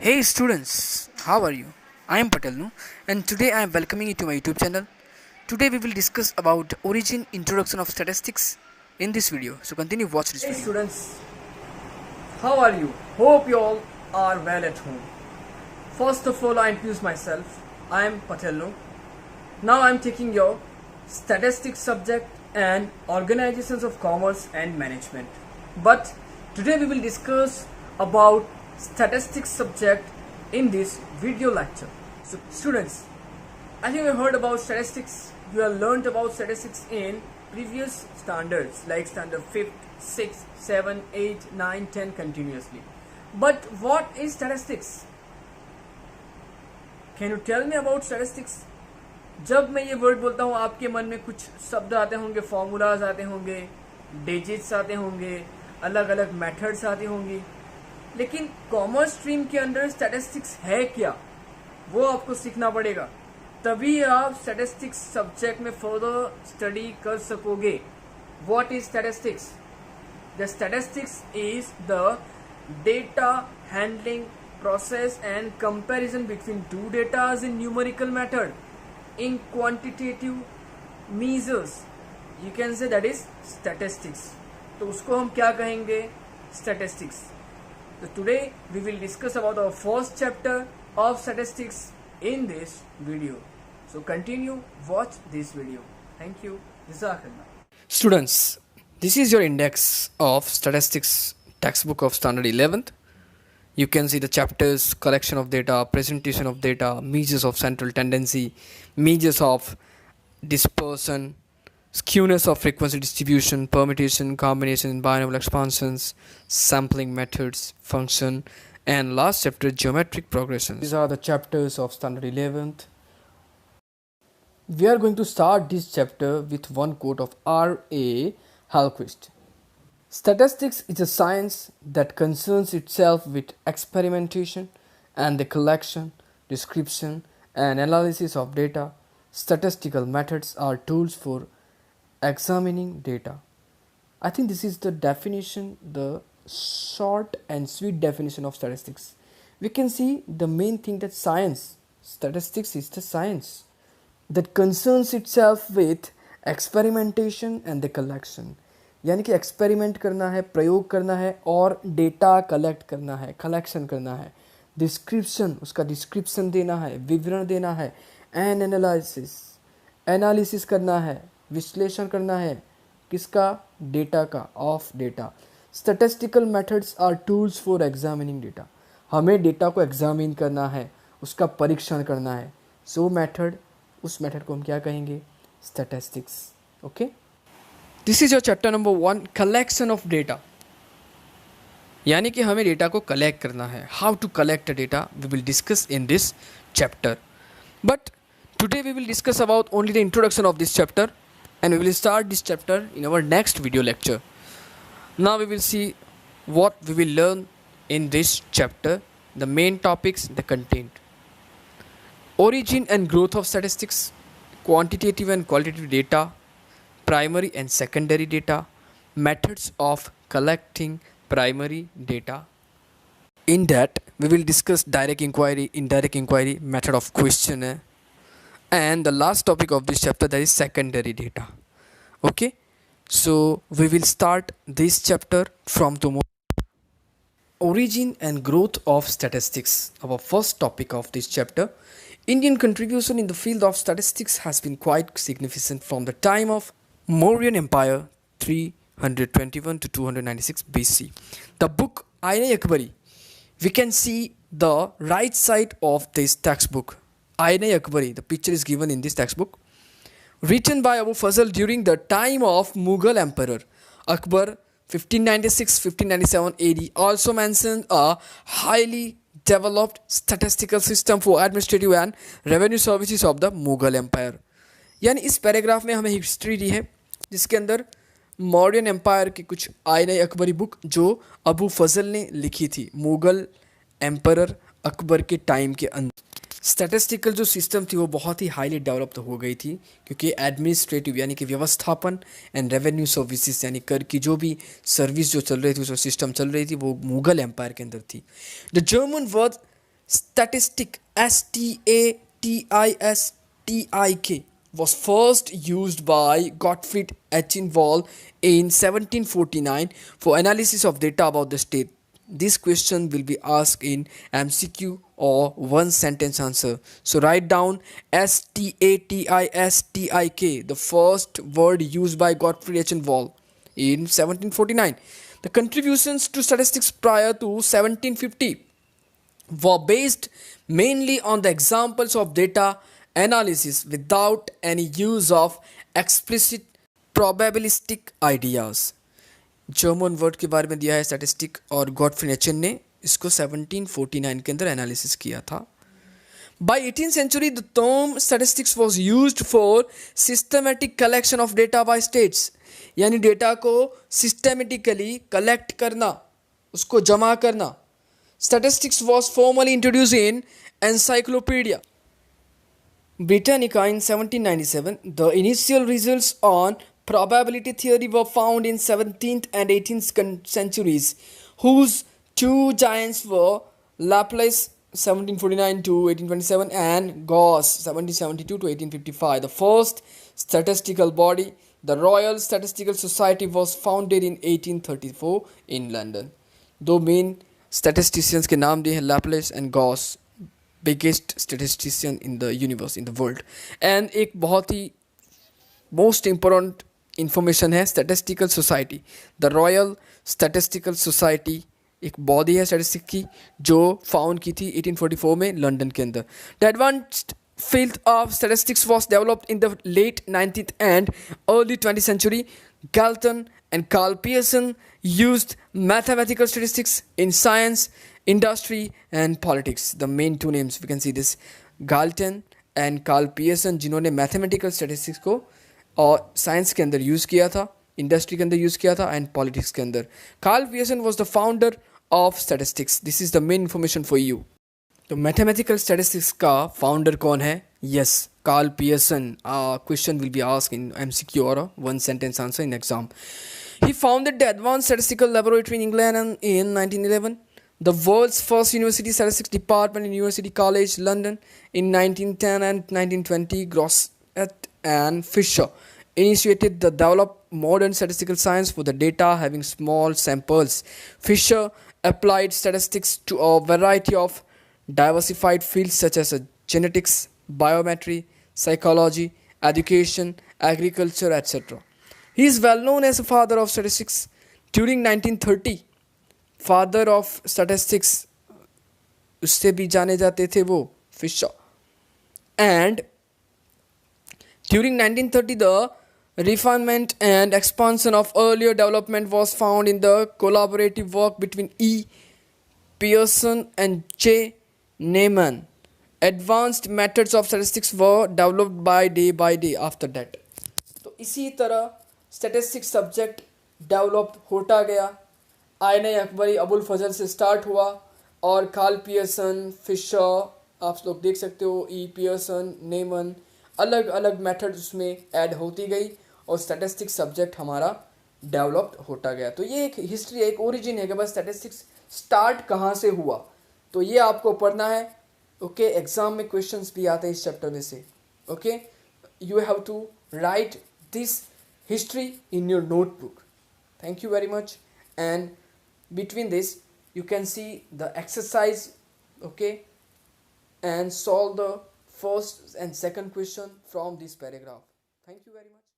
Hey students, how are you? I am Patelnu and today I am welcoming you to my YouTube channel. Today we will discuss about origin introduction of statistics in this video. So continue watch this Hey video. students, how are you? Hope you all are well at home. First of all, I introduce myself. I am Patelnu. Now I am taking your statistics subject and organizations of commerce and management. But today we will discuss about statistics subject in this video lecture. So students, I think you heard about statistics. You have learned about statistics in previous standards like standard 5th, 6th, 7, 8, 9, 10 continuously. But what is statistics? Can you tell me about statistics? जब मैं ये word बोलता हूँ आपके मन में कुछ शब्द आते होंगे, फॉर्मूलाज आते होंगे, डिजिट्स आते होंगे, अलग अलग मेथड्स आती होंगी, लेकिन कॉमर्स स्ट्रीम के अंदर स्टैटिस्टिक्स है क्या, वो आपको सीखना पड़ेगा. तभी आप स्टैटिस्टिक्स सब्जेक्ट में फर्दर स्टडी कर सकोगे. What is statistics? The statistics is the data handling process and comparison between two data in numerical method in quantitative measures. You can say that is statistics. तो उसको हम क्या कहेंगे? Statistics. So today we will discuss about our first chapter of statistics in this video. So continue watch this video. Thank you. Jazakallah. Students, this is your index of statistics textbook of standard 11th. You can see the chapters, collection of data, presentation of data, measures of central tendency, measures of dispersion, skewness of frequency distribution, permutation, combination, binomial expansions, sampling methods, function, and last chapter, geometric progression. These are the chapters of standard 11th. We are going to start this chapter with one quote of R.A. Hallquist. Statistics is a science that concerns itself with experimentation and the collection, description, and analysis of data. Statistical methods are tools for examining data. I think this is the definition, the short and sweet definition of statistics. We can see the main thing that statistics is the science that concerns itself with experimentation and the collection. यानी कि experiment करना है, प्रयोग करना है और data collect करना है, कलेक्शन करना है. डिस्क्रिप्शन, उसका डिस्क्रिप्शन देना है, विवरण देना है. एंड एनालिसिस करना है, विश्लेषण करना है. किसका? डेटा का, of data. Statistical methods are tools for examining data. हमें डेटा को एग्जामिन करना है, उसका परीक्षण करना है. सो मेथड, उस मेथड को हम क्या कहेंगे? Statistics. Okay. This is your chapter number 1, collection of data. यानी कि हमें डेटा को कलेक्ट करना है. How to collect data we will discuss in this chapter. But today we will discuss about only the introduction of this chapter and we will start this chapter in our next video lecture. Now we will see what we will learn in this chapter, the main topics, the content. Origin and growth of statistics, quantitative and qualitative data, primary and secondary data, methods of collecting primary data. In that, we will discuss direct inquiry, indirect inquiry, method of questionnaire, and the last topic of this chapter, that is secondary data. Okay, so we will start this chapter from tomorrow. Origin and growth of statistics, our first topic of this chapter. Indian contribution in the field of statistics has been quite significant from the time of Mauryan Empire 321 to 296 BC. The book Ain-e-Akbari, we can see the right side of this textbook. Ain-e-Akbari, the picture is given in this textbook, written by Abu Fazl during the time of Mughal Emperor Akbar 1596-1597 AD, also mentions a highly developed statistical system for administrative and revenue services of the Mughal Empire. यानी इस paragraph में हमें history दी है जिसके अंदर Mauryan empire की कुछ आईन-ए-अकबरी book जो अबू फजल ने लिखी थी मुगल एम्परर अकबर के टाइम के अंदर. स्टैटिस्टिकल जो सिस्टम थी वो बहुत ही हाईली डेवलप्ड हो गई थी क्योंकि एडमिनिस्ट्रेटिव यानी कि व्यवस्थापन एंड रेवेन्यू सर्विसेज यानी कर की जो भी सर्विस जो चल रही थी, जो सिस्टम चल रही थी वो मुगल एम्पायर के अंदर थी. The German word Statistic, statistic, was first used by Gottfried Eichenwald in 1749 for analysis of data about the state. This question will be asked in MCQ or one sentence answer. So write down statistic, the first word used by Gottfried Eichenwald in 1749. The contributions to statistics prior to 1750 were based mainly on the examples of data analysis without any use of explicit probabilistic ideas. German word के बारे में दिया है statistic और Godfrey नेचन ने इसको 1749 के अंदर एनालिसिस किया था. By 18th century, the term statistics was used for systematic collection of data by states. यानी डेटा को सिस्टमेटिकली कलेक्ट करना, उसको जमा करना. Statistics was formally introduced in Encyclopedia Britannica in 1797. The initial results on probability theory were found in 17th and 18th centuries, whose two giants were Laplace 1749 to 1827 and Gauss 1772 to 1855. The first statistical body, the Royal Statistical Society, was founded in 1834 in London. दो main statisticians के नाम दिए हैं, Laplace and Gauss, biggest statistician in the universe, in the world. And एक बहुत ही most important information है Statistical Society. The Royal Statistical Society एक body है स्टैटिस्टिक की जो फाउंड की थी 1844 में लंदन के अंदर. The advanced field of statistics was developed in the late 19th and early 20th century. Galton and Carl Pearson used mathematical statistics in science, industry and politics. The main two names we can see this, Galton and Carl Pearson, जिन्होंने mathematical statistics को और science के अंदर use किया था, industry के अंदर use किया था एंड पॉलिटिक्स के अंदर. Karl Pearson was the founder of statistics. This is the main information for you. तो मैथमेटिकल स्टैटिस्टिक्स का फाउंडर कौन है? Yes, Karl Pearson. Question will be asked in MCQ और one sentence answer in exam. He founded the Advanced Statistical Laboratory in England in 1911, the world's first university statistics department in University College London in 1910 and 1920. Grosset and Fisher initiated the developed modern statistical science for the data having small samples. Fisher applied statistics to a variety of diversified fields such as genetics, biometry, psychology, education, agriculture, etc. He is well known as a father of statistics. During 1930, father of statistics उससे भी जाने जाते थे वो Fisher. And during 1930, the refinement and expansion of earlier development was found in the collaborative work between E. Pearson and J. Neyman. Advanced methods of statistics were developed by day after that. तो इसी तरह statistics subject develop होता गया. आईन अकबरी अबुल फजल से start हुआ और Karl Pearson, Fisher, आप लोग देख सकते हो, ई पियर्सन, नेमन, अलग अलग मेथड उसमें ऐड होती गई और स्टैटिस्टिक्स सब्जेक्ट हमारा डेवलप्ड होता गया. तो ये एक हिस्ट्री, एक ओरिजिन है कि बस स्टैटिस्टिक्स स्टार्ट कहाँ से हुआ, तो ये आपको पढ़ना है. ओके, एग्जाम में क्वेश्चंस भी आते हैं इस चैप्टर में से. Okay, you have to write this history in your notebook. Thank you very much. And between this you can see the exercise, okay, and solve the first and second question from this paragraph. Thank you very much.